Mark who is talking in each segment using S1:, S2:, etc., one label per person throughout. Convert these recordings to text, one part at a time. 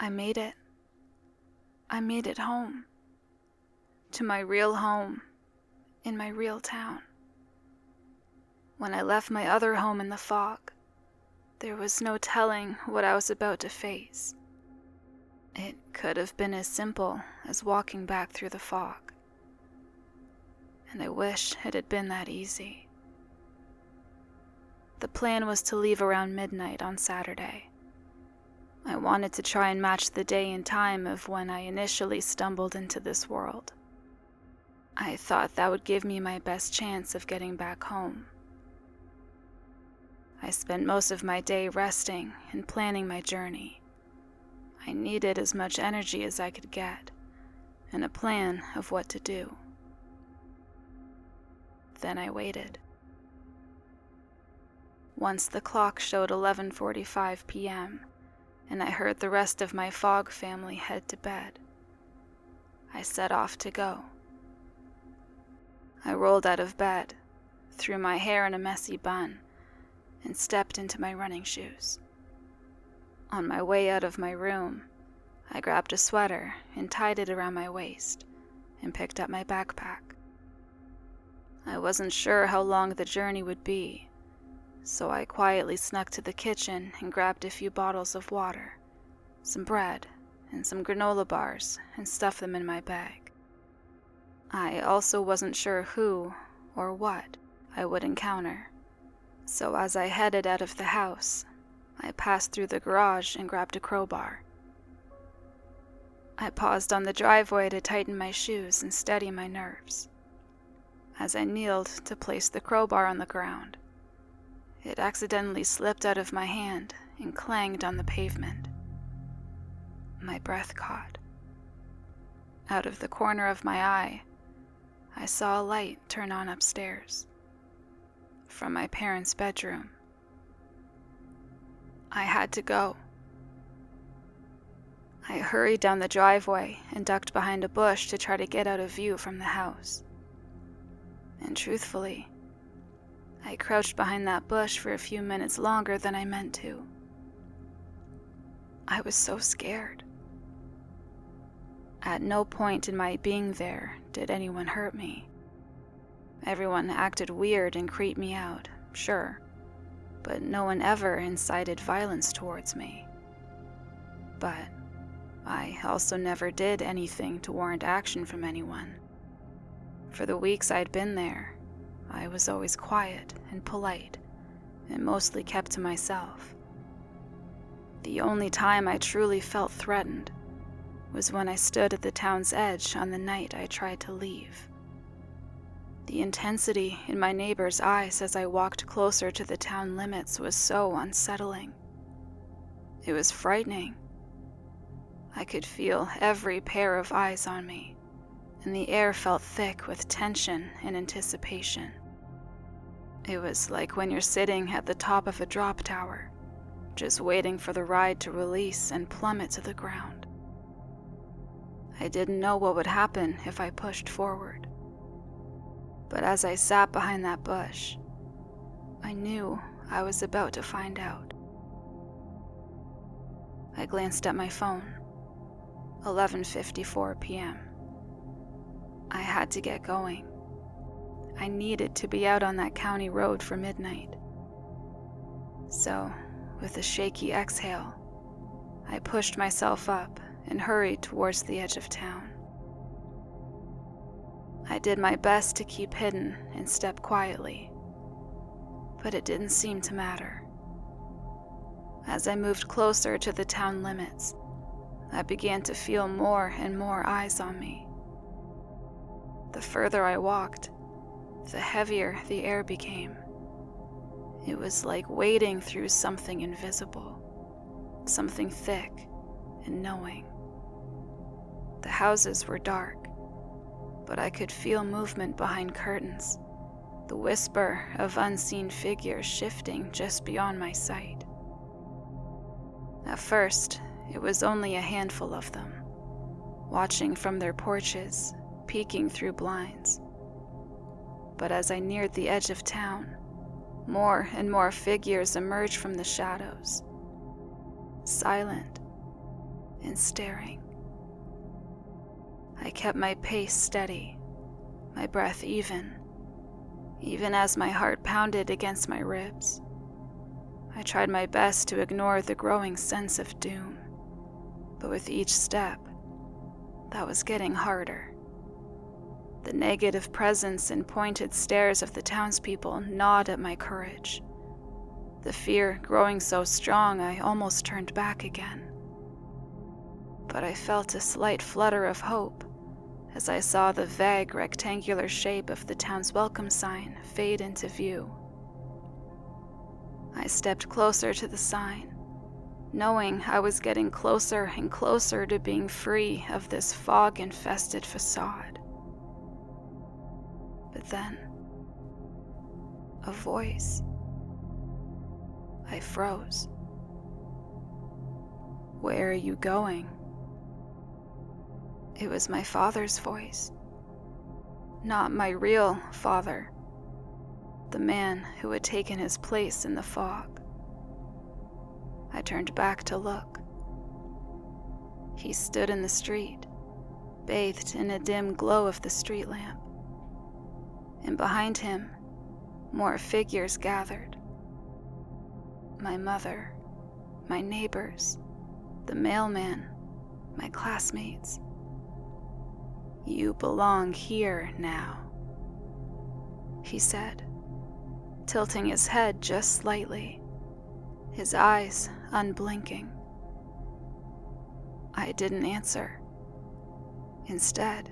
S1: I made it. I made it home. To my real home, in my real town. When I left my other home in the fog, there was no telling what I was about to face. It could have been as simple as walking back through the fog. And I wish it had been that easy. The plan was to leave around midnight on Saturday. I wanted to try and match the day and time of when I initially stumbled into this world. I thought that would give me my best chance of getting back home. I spent most of my day resting and planning my journey. I needed as much energy as I could get, and a plan of what to do. Then I waited. Once the clock showed 11:45 p.m., and I heard the rest of my fog family head to bed, I set off to go. I rolled out of bed, threw my hair in a messy bun, and stepped into my running shoes. On my way out of my room, I grabbed a sweater and tied it around my waist and picked up my backpack. I wasn't sure how long the journey would be, so I quietly snuck to the kitchen and grabbed a few bottles of water, some bread, and some granola bars and stuffed them in my bag. I also wasn't sure who or what I would encounter, so as I headed out of the house, I passed through the garage and grabbed a crowbar. I paused on the driveway to tighten my shoes and steady my nerves. As I kneeled to place the crowbar on the ground, it accidentally slipped out of my hand and clanged on the pavement. My breath caught. Out of the corner of my eye, I saw a light turn on upstairs, from my parents' bedroom. I had to go. I hurried down the driveway and ducked behind a bush to try to get out of view from the house. And truthfully, I crouched behind that bush for a few minutes longer than I meant to. I was so scared. At no point in my being there did anyone hurt me. Everyone acted weird and creeped me out, sure, but no one ever incited violence towards me. But I also never did anything to warrant action from anyone. For the weeks I'd been there, I was always quiet and polite, and mostly kept to myself. The only time I truly felt threatened was when I stood at the town's edge on the night I tried to leave. The intensity in my neighbor's eyes as I walked closer to the town limits was so unsettling. It was frightening. I could feel every pair of eyes on me, and the air felt thick with tension and anticipation. It was like when you're sitting at the top of a drop tower, just waiting for the ride to release and plummet to the ground. I didn't know what would happen if I pushed forward. But as I sat behind that bush, I knew I was about to find out. I glanced at my phone. 11:54 p.m. I had to get going. I needed to be out on that county road for midnight. So, with a shaky exhale, I pushed myself up and hurried towards the edge of town. I did my best to keep hidden and step quietly, but it didn't seem to matter. As I moved closer to the town limits, I began to feel more and more eyes on me. The further I walked, the heavier the air became. It was like wading through something invisible, something thick and knowing. The houses were dark, but I could feel movement behind curtains, the whisper of unseen figures shifting just beyond my sight. At first, it was only a handful of them, watching from their porches, peeking through blinds. But as I neared the edge of town, more and more figures emerged from the shadows. Silent, and staring. I kept my pace steady, my breath even as my heart pounded against my ribs. I tried my best to ignore the growing sense of doom, but with each step, that was getting harder. The negative presence and pointed stares of the townspeople gnawed at my courage. The fear growing so strong I almost turned back again. But I felt a slight flutter of hope as I saw the vague rectangular shape of the town's welcome sign fade into view. I stepped closer to the sign, knowing I was getting closer and closer to being free of this fog-infested facade. But then, a voice. I froze. "Where are you going?" It was my father's voice. Not my real father, the man who had taken his place in the fog. I turned back to look. He stood in the street, bathed in a dim glow of the street lamp. And behind him, more figures gathered. My mother, my neighbors, the mailman, my classmates. "You belong here now," he said, tilting his head just slightly, his eyes unblinking. I didn't answer. Instead,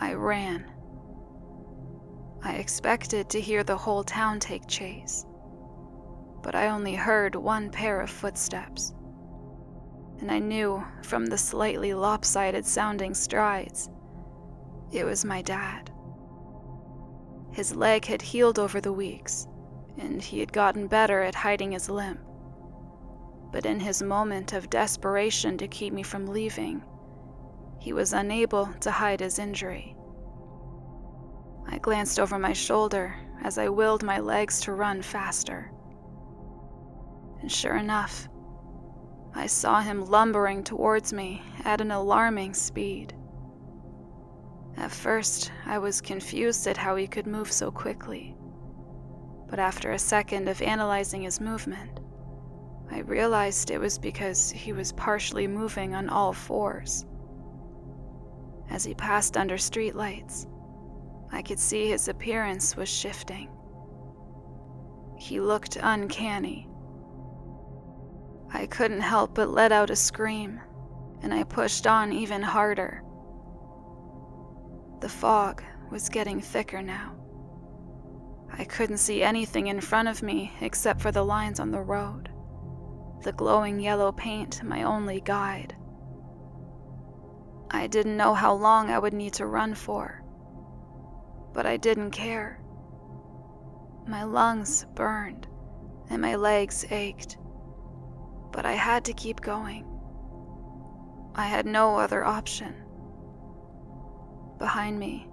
S1: I ran. I expected to hear the whole town take chase, but I only heard one pair of footsteps, and I knew from the slightly lopsided sounding strides it was my dad. His leg had healed over the weeks, and he had gotten better at hiding his limp. But in his moment of desperation to keep me from leaving, he was unable to hide his injury. I glanced over my shoulder as I willed my legs to run faster. And sure enough, I saw him lumbering towards me at an alarming speed. At first, I was confused at how he could move so quickly, but after a second of analyzing his movement, I realized it was because he was partially moving on all fours. As he passed under streetlights, I could see his appearance was shifting. He looked uncanny. I couldn't help but let out a scream, and I pushed on even harder. The fog was getting thicker now. I couldn't see anything in front of me except for the lines on the road, the glowing yellow paint my only guide. I didn't know how long I would need to run for, but I didn't care. My lungs burned and my legs ached, but I had to keep going. I had no other option. Behind me,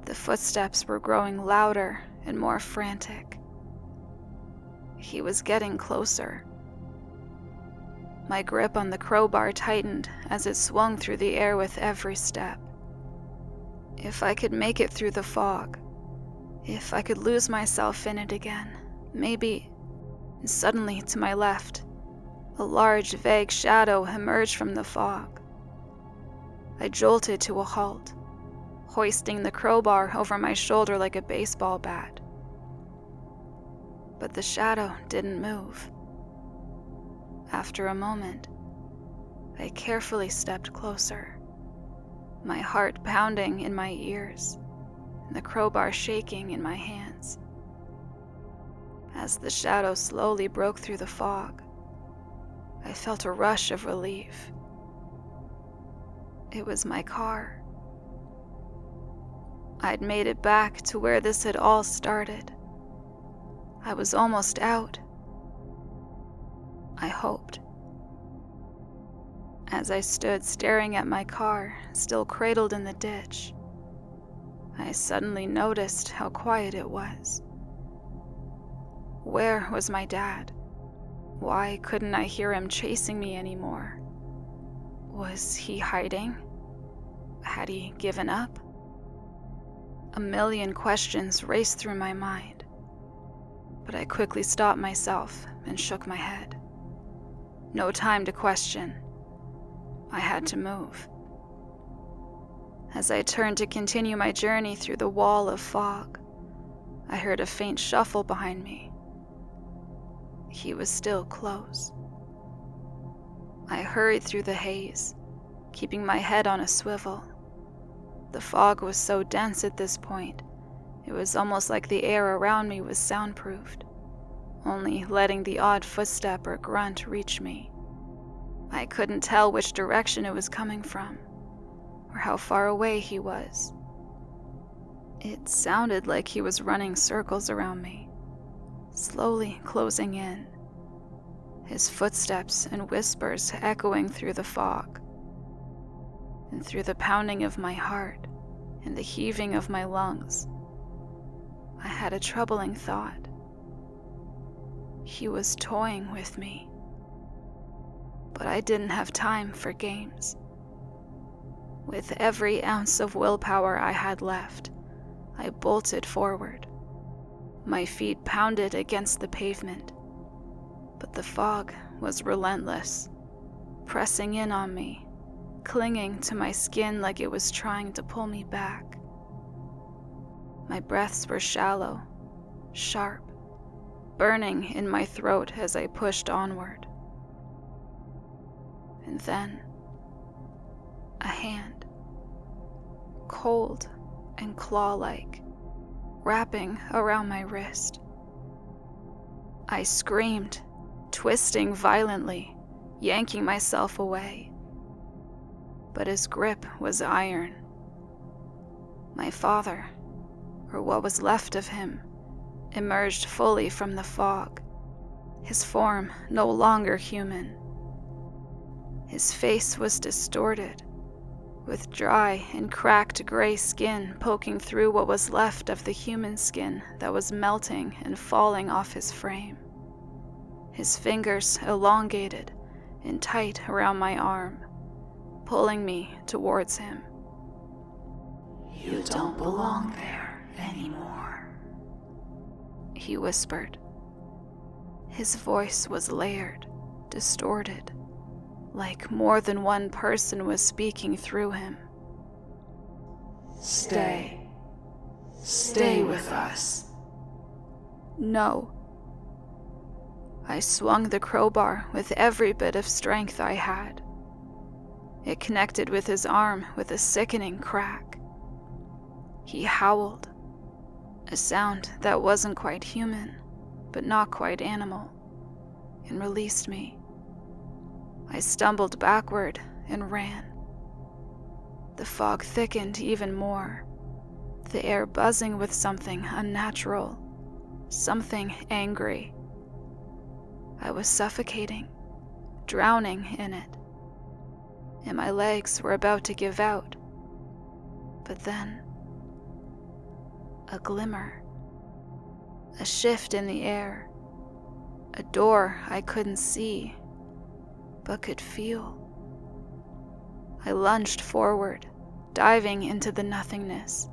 S1: the footsteps were growing louder and more frantic. He was getting closer. My grip on the crowbar tightened as it swung through the air with every step. If I could make it through the fog, if I could lose myself in it again, maybe. Suddenly, to my left, a large, vague shadow emerged from the fog. I jolted to a halt, hoisting the crowbar over my shoulder like a baseball bat. But the shadow didn't move. After a moment, I carefully stepped closer, my heart pounding in my ears, and the crowbar shaking in my hands. As the shadow slowly broke through the fog, I felt a rush of relief. It was my car. I'd made it back to where this had all started. I was almost out. I hoped. As I stood staring at my car, still cradled in the ditch, I suddenly noticed how quiet it was. Where was my dad? Why couldn't I hear him chasing me anymore? Was he hiding? Had he given up? A million questions raced through my mind, but I quickly stopped myself and shook my head. No time to question. I had to move. As I turned to continue my journey through the wall of fog, I heard a faint shuffle behind me. He was still close. I hurried through the haze, keeping my head on a swivel. The fog was so dense at this point, it was almost like the air around me was soundproofed, only letting the odd footstep or grunt reach me. I couldn't tell which direction it was coming from, or how far away he was. It sounded like he was running circles around me, slowly closing in, his footsteps and whispers echoing through the fog. And through the pounding of my heart and the heaving of my lungs, I had a troubling thought. He was toying with me. But I didn't have time for games. With every ounce of willpower I had left, I bolted forward. My feet pounded against the pavement, but the fog was relentless, pressing in on me, clinging to my skin like it was trying to pull me back. My breaths were shallow, sharp, burning in my throat as I pushed onward. And then, a hand, cold and claw-like, wrapping around my wrist. I screamed, twisting violently, yanking myself away. But his grip was iron. My father, or what was left of him, emerged fully from the fog, his form no longer human. His face was distorted, with dry and cracked gray skin poking through what was left of the human skin that was melting and falling off his frame. His fingers elongated and tight around my arm, pulling me towards him.
S2: "You don't belong there anymore,"
S1: he whispered. His voice was layered, distorted, like more than one person was speaking through him.
S2: Stay with us."
S1: No. I swung the crowbar with every bit of strength I had. It connected with his arm with a sickening crack. He howled, a sound that wasn't quite human, but not quite animal, and released me. I stumbled backward and ran. The fog thickened even more, the air buzzing with something unnatural, something angry. I was suffocating, drowning in it, and my legs were about to give out. But then, a glimmer, a shift in the air, a door I couldn't see, but could feel. I lunged forward, diving into the nothingness,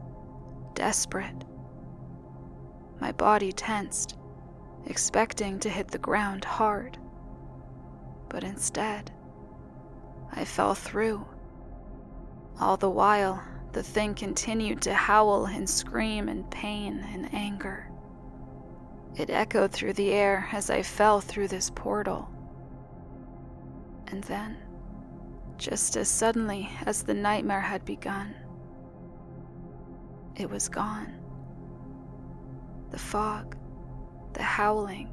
S1: desperate. My body tensed, expecting to hit the ground hard. But instead, I fell through. All the while, the thing continued to howl and scream in pain and anger. It echoed through the air as I fell through this portal. And then, just as suddenly as the nightmare had begun, it was gone. The fog, the howling,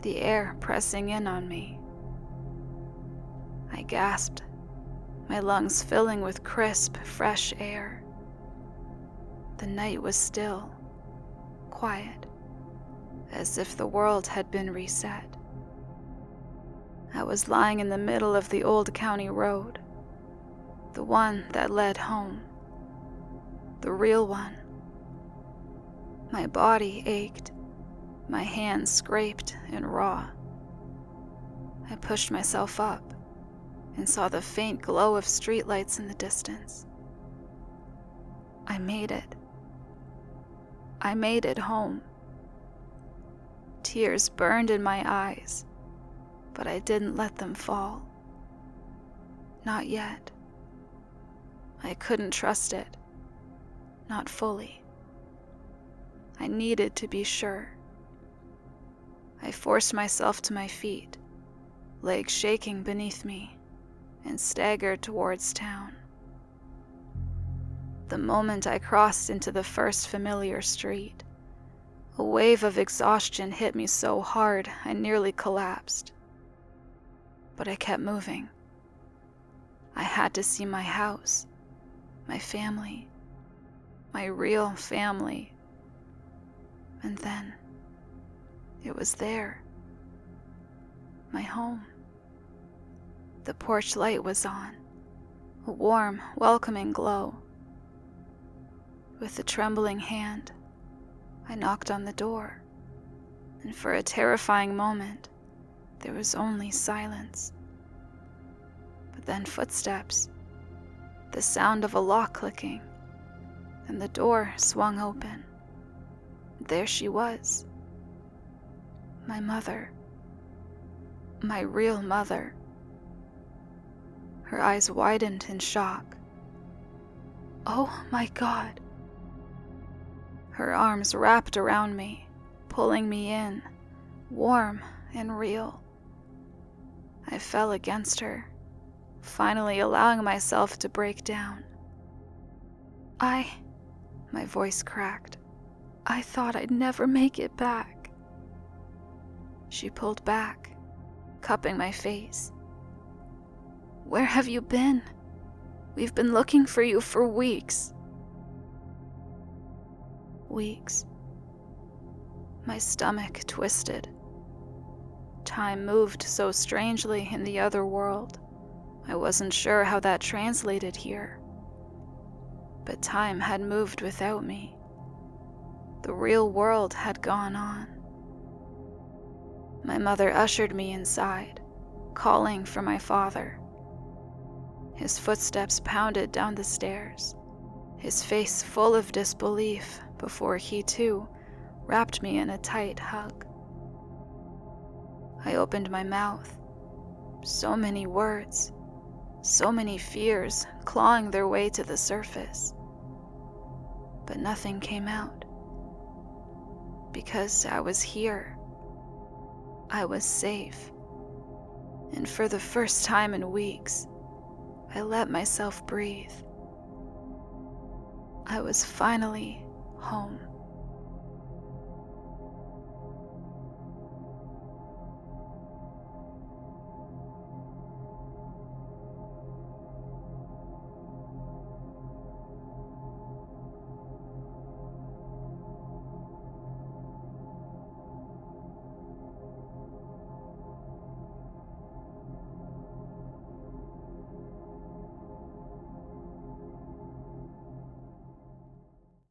S1: the air pressing in on me. I gasped, my lungs filling with crisp, fresh air. The night was still, quiet, as if the world had been reset. I was lying in the middle of the old county road, the one that led home, the real one. My body ached, my hands scraped and raw. I pushed myself up, and saw the faint glow of streetlights in the distance. I made it. I made it home. Tears burned in my eyes, but I didn't let them fall. Not yet. I couldn't trust it. Not fully. I needed to be sure. I forced myself to my feet, legs shaking beneath me, and staggered towards town. The moment I crossed into the first familiar street, a wave of exhaustion hit me so hard I nearly collapsed. But I kept moving. I had to see my house, my family, my real family. And then, it was there. My home. The porch light was on, a warm, welcoming glow. With a trembling hand, I knocked on the door, and for a terrifying moment, there was only silence. But then footsteps, the sound of a lock clicking, and the door swung open. There she was. My mother. My real mother. Her eyes widened in shock. Oh my God. Her arms wrapped around me, pulling me in, warm and real. I fell against her, finally allowing myself to break down. My voice cracked. I thought I'd never make it back. She pulled back, cupping my face. Where have you been? We've been looking for you for weeks. Weeks. My stomach twisted. Time moved so strangely in the other world. I wasn't sure how that translated here. But time had moved without me. The real world had gone on. My mother ushered me inside, calling for my father. His footsteps pounded down the stairs, his face full of disbelief before he too wrapped me in a tight hug. I opened my mouth. So many words, so many fears clawing their way to the surface. But nothing came out. Because I was here. I was safe. And for the first time in weeks, I let myself breathe. I was finally home.